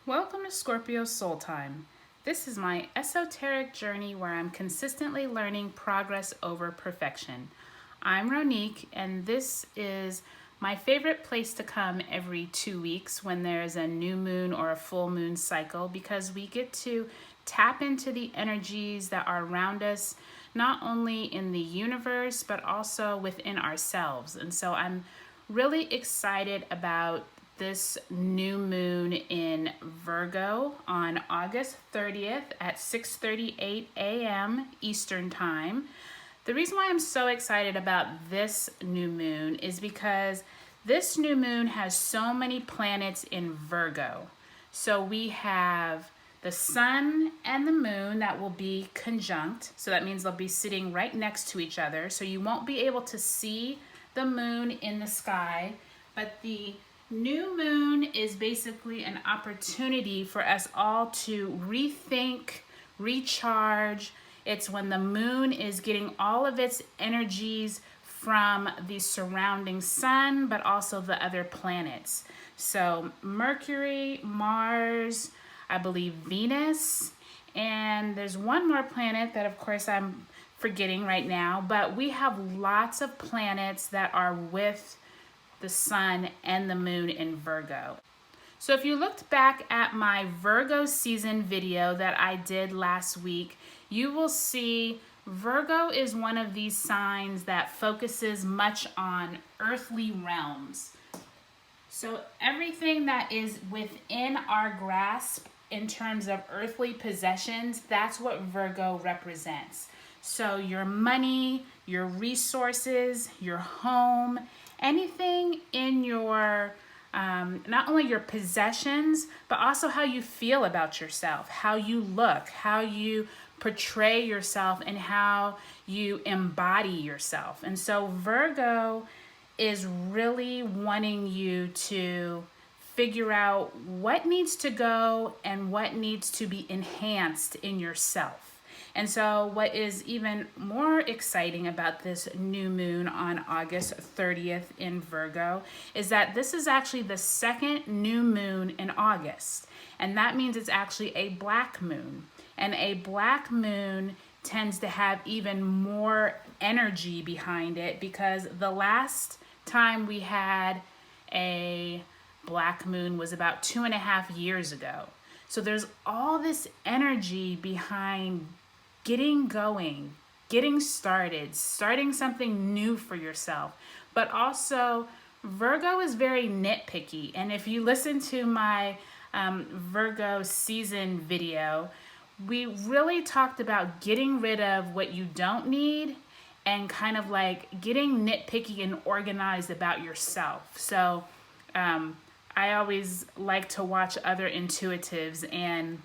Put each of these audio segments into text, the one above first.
Welcome to Scorpio Soul Time. This is my esoteric journey where I'm consistently learning progress over perfection. I'm Ronique, and this is my favorite place to come every 2 weeks when there's a new moon or a full moon cycle because we get to tap into the energies that are around us, not only in the universe, but also within ourselves. And so I'm really excited about this new moon in Virgo on August 30th at 6:38 a.m. Eastern Time. The reason why I'm so excited about this new moon is because this new moon has so many planets in Virgo. So we have the sun and the moon that will be conjunct. So that means they'll be sitting right next to each other. So you won't be able to see the moon in the sky, but the new moon is basically an opportunity for us all to rethink, recharge. It's when the moon is getting all of its energies from the surrounding sun, but also the other planets. So Mercury, Mars, I believe Venus, and there's one more planet that of course I'm forgetting right now, but we have lots of planets that are with the sun and the moon in Virgo. So if you looked back at my Virgo season video that I did last week, you will see Virgo is one of these signs that focuses much on earthly realms. So everything that is within our grasp in terms of earthly possessions, that's what Virgo represents. So your money, your resources, your home, anything in your, not only your possessions, but also how you feel about yourself, how you look, how you portray yourself, and how you embody yourself. And so Virgo is really wanting you to figure out what needs to go and what needs to be enhanced in yourself. And so what is even more exciting about this new moon on August 30th in Virgo is that this is actually the second new moon in August. And that means it's actually a black moon. And a black moon tends to have even more energy behind it because the last time we had a black moon was about 2.5 years ago. So there's all this energy behind getting going, getting started, starting something new for yourself. But also, Virgo is very nitpicky. And if you listen to my Virgo season video, we really talked about getting rid of what you don't need and kind of like getting nitpicky and organized about yourself. So I always like to watch other intuitives, and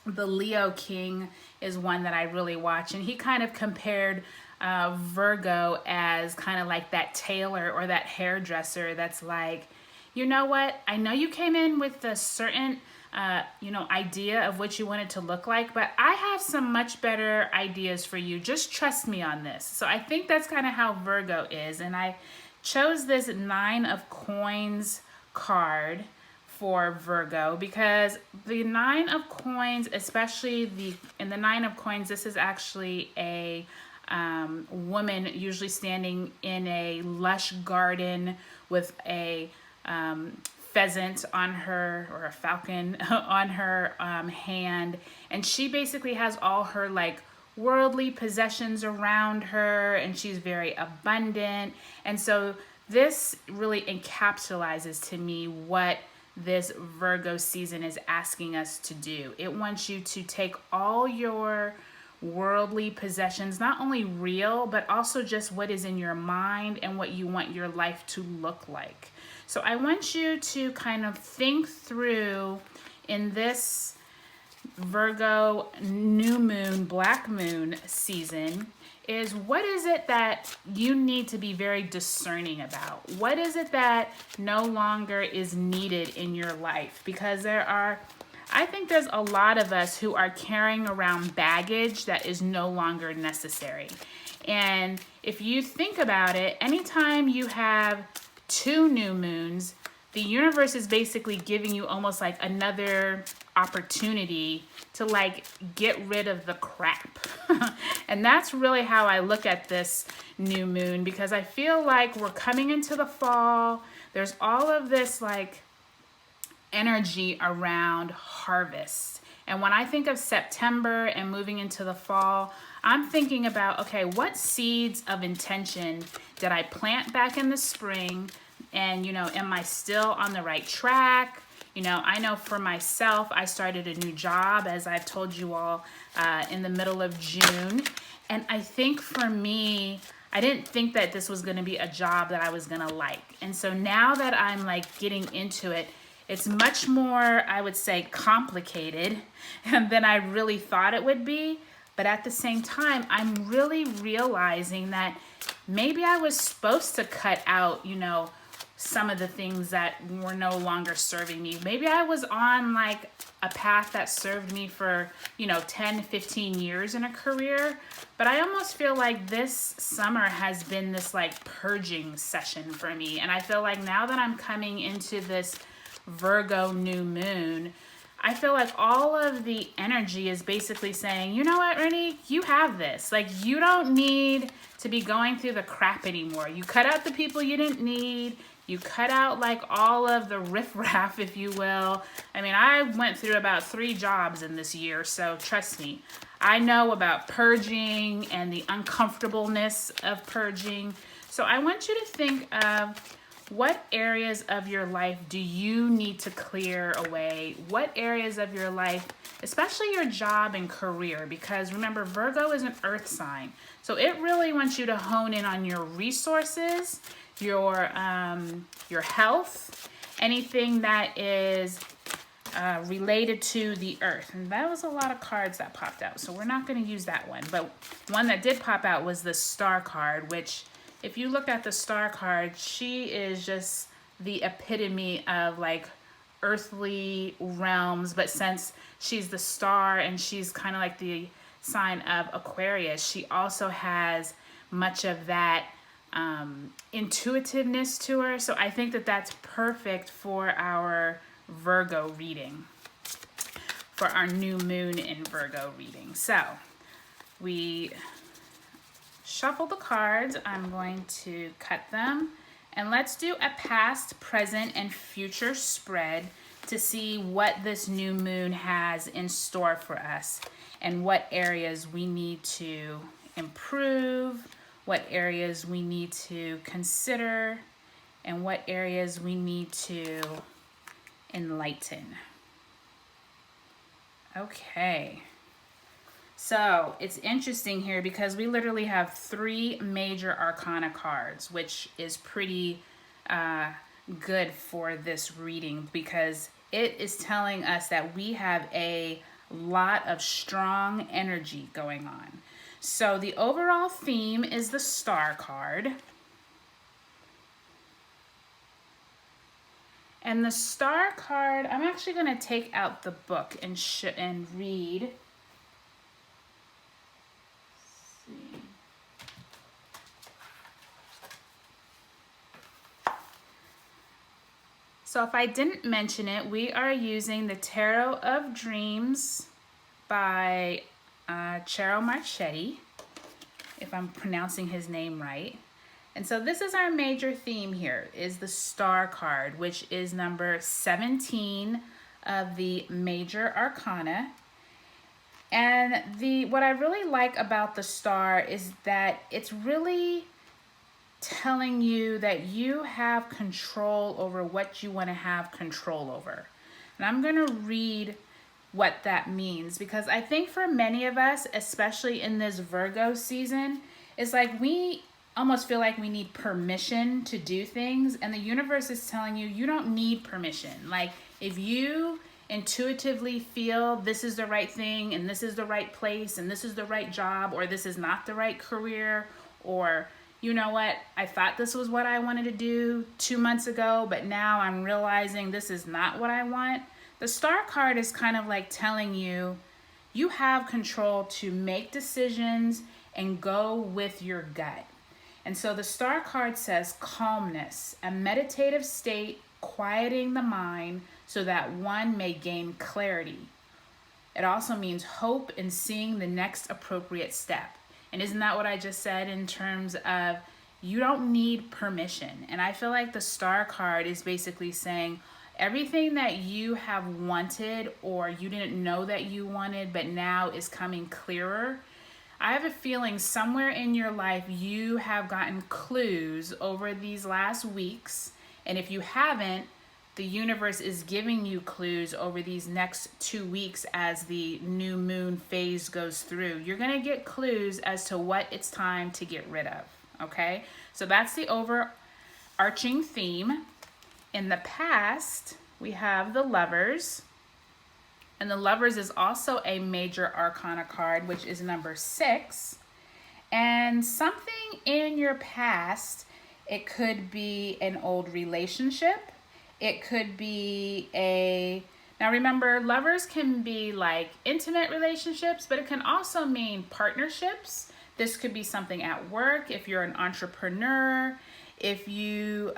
the Leo King is one that I really watch, and he kind of compared Virgo as kind of like that tailor or that hairdresser that's like, you know what, I know you came in with a certain idea of what you want it to look like, but I have some much better ideas for you. Just trust me on this. So I think that's kind of how Virgo is, and I chose this 9 of Coins card for Virgo because the 9 of Coins, especially in the 9 of Coins, this is actually a woman usually standing in a lush garden with a pheasant on her, or a falcon on her hand, and she basically has all her like worldly possessions around her, and she's very abundant. And so this really encapsulates to me what this Virgo season is asking us to do. It wants you to take all your worldly possessions, not only real, but also just what is in your mind and what you want your life to look like. So I want you to kind of think through in this Virgo new moon, black moon season, is what is it that you need to be very discerning about? What is it that no longer is needed in your life? Because I think there's a lot of us who are carrying around baggage that is no longer necessary. And if you think about it, anytime you have 2 new moons, the universe is basically giving you almost like another opportunity to like get rid of the crap. And that's really how I look at this new moon, because I feel like we're coming into the fall. There's all of this like energy around harvest. And when I think of September and moving into the fall, I'm thinking about, okay, what seeds of intention did I plant back in the spring? And, you know, am I still on the right track? You know, I know for myself, I started a new job, as I've told you all, in the middle of June. And I think for me, I didn't think that this was going to be a job that I was going to like. And so now that I'm like getting into it, it's much more, I would say, complicated than I really thought it would be. But at the same time, I'm really realizing that maybe I was supposed to cut out, you know, some of the things that were no longer serving me. Maybe I was on like a path that served me for, you know, 10, 15 years in a career. But I almost feel like this summer has been this like purging session for me. And I feel like now that I'm coming into this Virgo new moon, I feel like all of the energy is basically saying, you know what, Ronique, you have this. Like, you don't need to be going through the crap anymore. You cut out the people you didn't need. You cut out like all of the riffraff, if you will. I mean, I went through about 3 jobs in this year, so trust me, I know about purging and the uncomfortableness of purging. So I want you to think of what areas of your life do you need to clear away? What areas of your life, especially your job and career, because remember, Virgo is an earth sign. So it really wants you to hone in on your resources, your health, anything that is related to the earth. And that was a lot of cards that popped out, so we're not going to use that one. But one that did pop out was the star card, which if you look at the star card, she is just the epitome of like earthly realms. But since she's the star and she's kind of like the sign of Aquarius, she also has much of that intuitiveness to her. So I think that that's perfect for our Virgo reading, for our new moon in Virgo reading. So we shuffle the cards. I'm going to cut them, and let's do a past, present, and future spread to see what this new moon has in store for us and what areas we need to improve, what areas we need to consider, and what areas we need to enlighten. Okay. So it's interesting here because we literally have 3 major arcana cards, which is pretty good for this reading, because it is telling us that we have a lot of strong energy going on. So the overall theme is the star card. And the star card, I'm actually going to take out the book and read. So if I didn't mention it, we are using the Tarot of Dreams by Chero Marchetti, if I'm pronouncing his name right. And so this is our major theme here, is the star card, which is number 17 of the major arcana. And what I really like about the star is that it's really telling you that you have control over what you want to have control over. And I'm going to read what that means, because I think for many of us, especially in this Virgo season, it's like we almost feel like we need permission to do things, and the universe is telling you you don't need permission. Like, if you intuitively feel this is the right thing, and this is the right place, and this is the right job, or this is not the right career, or you know what, I thought this was what I wanted to do 2 months ago, but now I'm realizing this is not what I want. The star card is kind of like telling you, you have control to make decisions and go with your gut. And so the star card says calmness, a meditative state quieting the mind so that one may gain clarity. It also means hope in seeing the next appropriate step. And isn't that what I just said in terms of you don't need permission? And I feel like the Star card is basically saying everything that you have wanted or you didn't know that you wanted, but now is coming clearer. I have a feeling somewhere in your life you have gotten clues over these last weeks. And if you haven't, the universe is giving you clues over these next 2 weeks as the new moon phase goes through. You're going to get clues as to what it's time to get rid of. Okay? So that's the overarching theme. In the past, we have the Lovers. And the Lovers is also a major arcana card, which is number 6. And something in your past, it could be an old relationship. It could be now remember, lovers can be like intimate relationships, but it can also mean partnerships. This could be something at work if you're an entrepreneur. If you,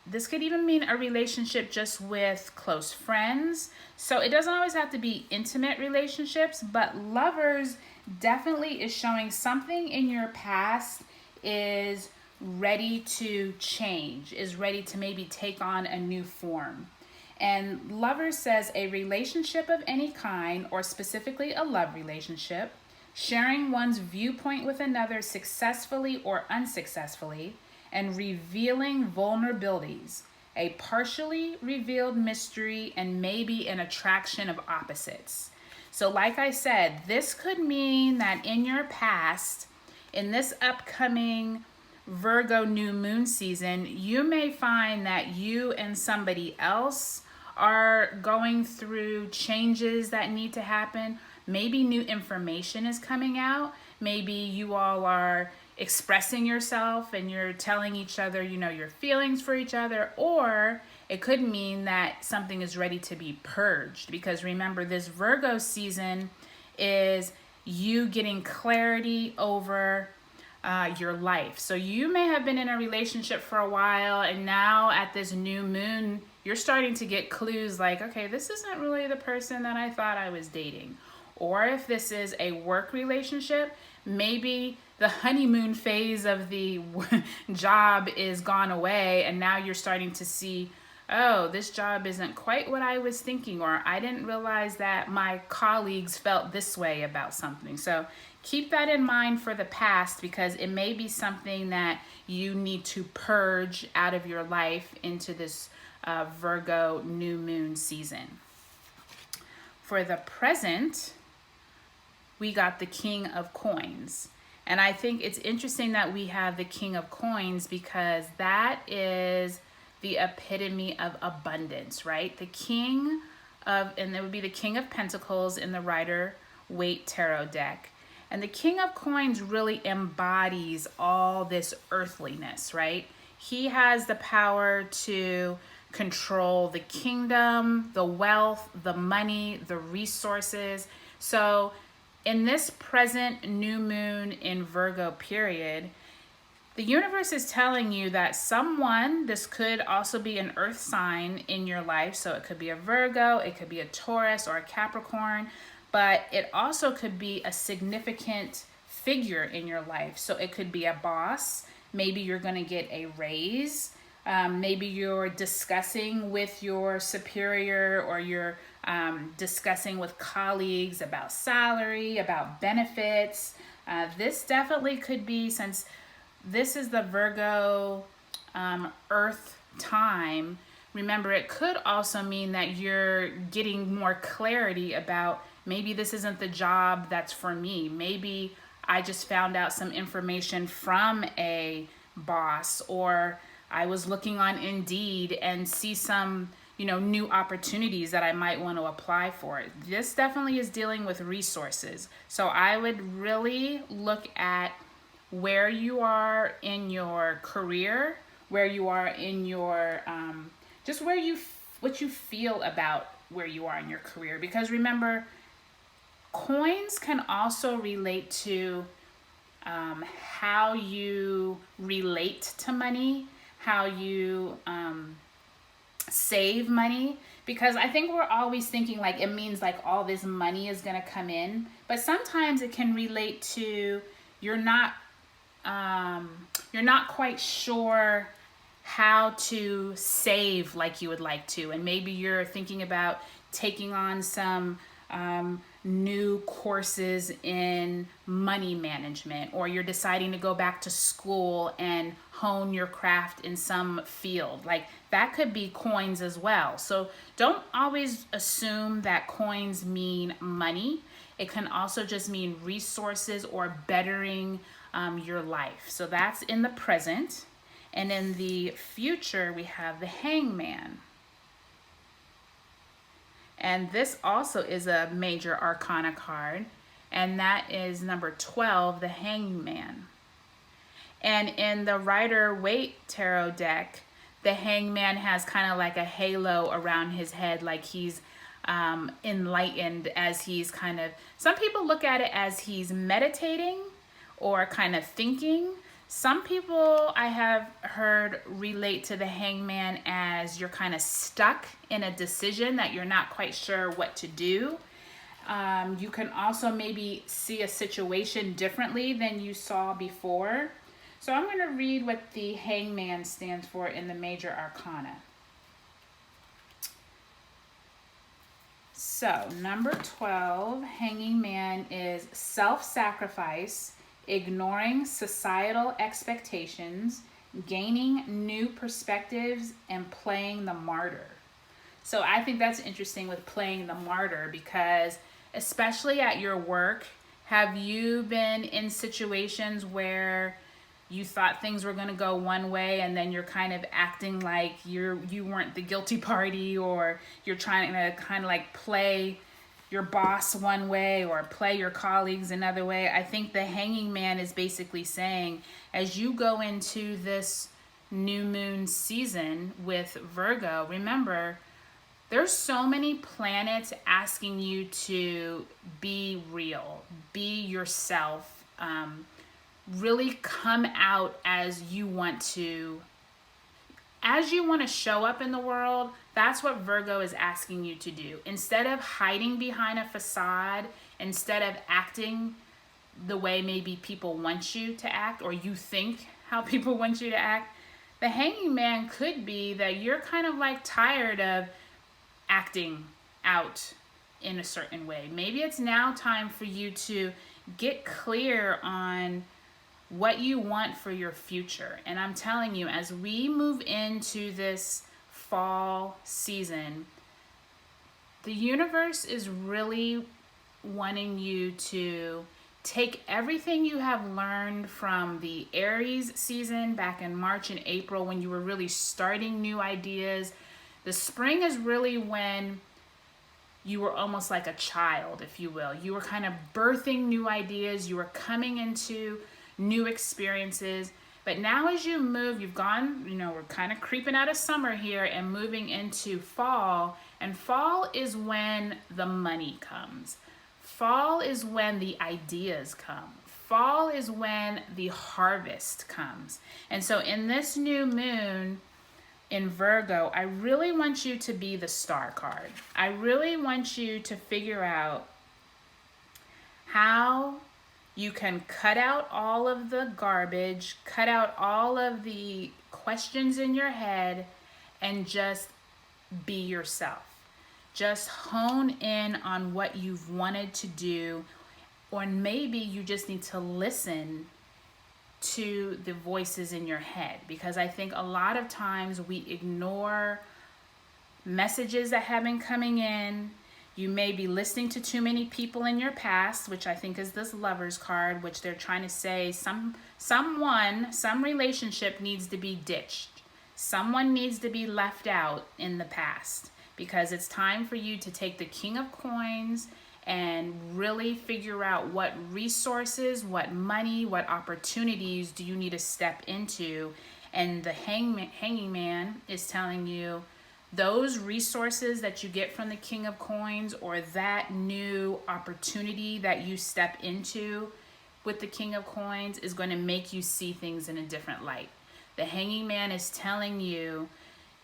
this could even mean a relationship just with close friends. So it doesn't always have to be intimate relationships, but Lovers definitely is showing something in your past is ready to change, is ready to maybe take on a new form. And Lovers says a relationship of any kind, or specifically a love relationship, sharing one's viewpoint with another successfully or unsuccessfully, and revealing vulnerabilities, a partially revealed mystery, and maybe an attraction of opposites. So like I said, this could mean that in your past, in this upcoming Virgo new moon season, you may find that you and somebody else are going through changes that need to happen. Maybe new information is coming out. Maybe you all are expressing yourself and you're telling each other, your feelings for each other, or it could mean that something is ready to be purged. Because remember, this Virgo season is you getting clarity over your life. So you may have been in a relationship for a while, and now at this new moon, you're starting to get clues like, okay, this isn't really the person that I thought I was dating. Or if this is a work relationship, maybe the honeymoon phase of the job is gone away, and now you're starting to see, oh, this job isn't quite what I was thinking, or I didn't realize that my colleagues felt this way about something. So keep that in mind for the past, because it may be something that you need to purge out of your life into this Virgo new moon season. For the present, we got the King of Coins. And I think it's interesting that we have the King of Coins because that is the epitome of abundance, right? The King of, and it would be the King of Pentacles in the Rider-Waite Tarot deck. And the King of Coins really embodies all this earthliness, right? He has the power to control the kingdom, the wealth, the money, the resources. So in this present new moon in Virgo period, the universe is telling you that someone, this could also be an earth sign in your life. So it could be a Virgo, it could be a Taurus or a Capricorn, but it also could be a significant figure in your life. So it could be a boss. Maybe you're going to get a raise. Maybe you're discussing with your superior, or you're discussing with colleagues about salary, about benefits. This definitely could be, since this is the Virgo earth time, remember it could also mean that you're getting more clarity about maybe this isn't the job that's for me. Maybe I just found out some information from a boss, or I was looking on Indeed and see some, new opportunities that I might want to apply for. This definitely is dealing with resources. So I would really look at where you are in your career, where you are in your, just what you feel about where you are in your career. Because remember, coins can also relate to how you relate to money, how you save money, because I think we're always thinking like it means like all this money is going to come in, but sometimes it can relate to you're not you're not quite sure how to save like you would like to, and maybe you're thinking about taking on some new courses in money management, or you're deciding to go back to school and hone your craft in some field. Like that could be coins as well. So don't always assume that coins mean money. It can also just mean resources or bettering your life. So that's in the present. And in the future, we have the Hangman. And this also is a major arcana card, and that is number 12, the Hangman. And in the Rider-Waite tarot deck, the Hangman has kind of like a halo around his head, like he's enlightened, as he's kind of, some people look at it as he's meditating or kind of thinking. Some people I have heard relate to the Hangman as you're kind of stuck in a decision that you're not quite sure what to do. You can also maybe see a situation differently than you saw before. So I'm going to read what the Hangman stands for in the major arcana. So number 12, Hanging Man, is self-sacrifice, ignoring societal expectations, gaining new perspectives, and playing the martyr. So I think that's interesting with playing the martyr, because especially at your work, have you been in situations where you thought things were going to go one way and then you're kind of acting like you weren't the guilty party, or you're trying to kind of like play your boss one way or play your colleagues another way? I think the Hanging Man is basically saying, as you go into this new moon season with Virgo, remember, there's so many planets asking you to be real, be yourself, really come out as you want to show up in the world. That's what Virgo is asking you to do. Instead of hiding behind a facade, instead of acting the way maybe people want you to act, or you think how people want you to act, the Hanging Man could be that you're kind of like tired of acting out in a certain way. Maybe it's now time for you to get clear on what you want for your future. And I'm telling you, as we move into this fall season, the universe is really wanting you to take everything you have learned from the Aries season back in March and April, when you were really starting new ideas. The spring is really when you were almost like a child, if you will. You were kind of birthing new ideas. You were coming into new experiences. But now as you move, you've gone, we're kind of creeping out of summer here and moving into fall. And fall is when the money comes. Fall is when the ideas come. Fall is when the harvest comes. And so in this new moon in Virgo, I really want you to be the star card. I really want you to figure out how you can cut out all of the garbage, cut out all of the questions in your head, and just be yourself. Just hone in on what you've wanted to do, or maybe you just need to listen to the voices in your head, because I think a lot of times we ignore messages that have been coming in. You may be listening to too many people in your past, which I think is this Lover's card, which they're trying to say some relationship needs to be ditched. Someone needs to be left out in the past, because it's time for you to take the King of Coins and really figure out what resources, what money, what opportunities do you need to step into. And the Hanging Man is telling you, those resources that you get from the King of Coins, or that new opportunity that you step into with the King of Coins, is going to make you see things in a different light. The Hanging Man is telling you,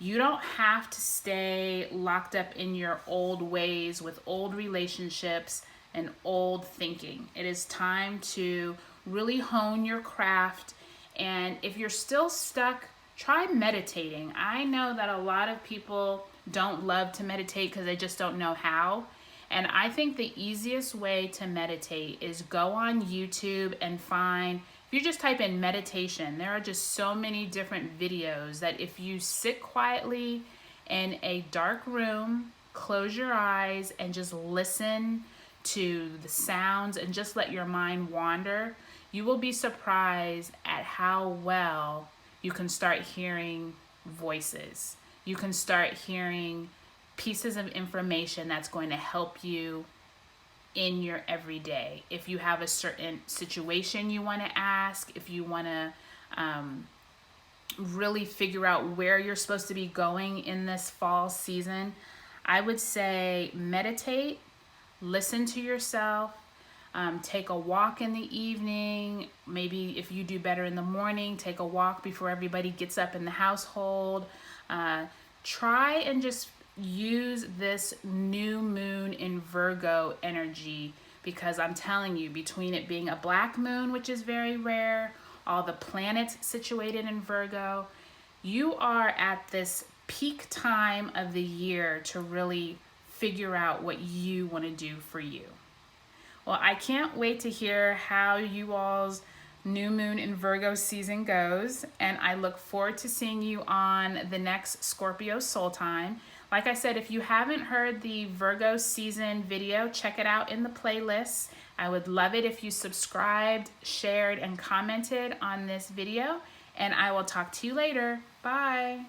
You don't have to stay locked up in your old ways with old relationships and old thinking. It is time to really hone your craft. And if you're still stuck, try meditating. I know that a lot of people don't love to meditate because they just don't know how. And I think the easiest way to meditate is go on YouTube and find, if you just type in meditation, there are just so many different videos that if you sit quietly in a dark room, close your eyes, and just listen to the sounds and just let your mind wander, you will be surprised at how well you can start hearing voices. You can start hearing pieces of information that's going to help you in your everyday. If you have a certain situation you want to ask, if you want to really figure out where you're supposed to be going in this fall season, I would say meditate, listen to yourself, take a walk in the evening. Maybe if you do better in the morning, take a walk before everybody gets up in the household. Try and just use this new moon in Virgo energy, because I'm telling you, between it being a black moon, which is very rare, all the planets situated in Virgo, you are at this peak time of the year to really figure out what you want to do for you. Well, I can't wait to hear how you all's new moon in Virgo season goes, and I look forward to seeing you on the next Scorpio Soul Time. Like I said, if you haven't heard the Virgo season video, check it out in the playlist. I would love it if you subscribed, shared, and commented on this video, and I will talk to you later. Bye.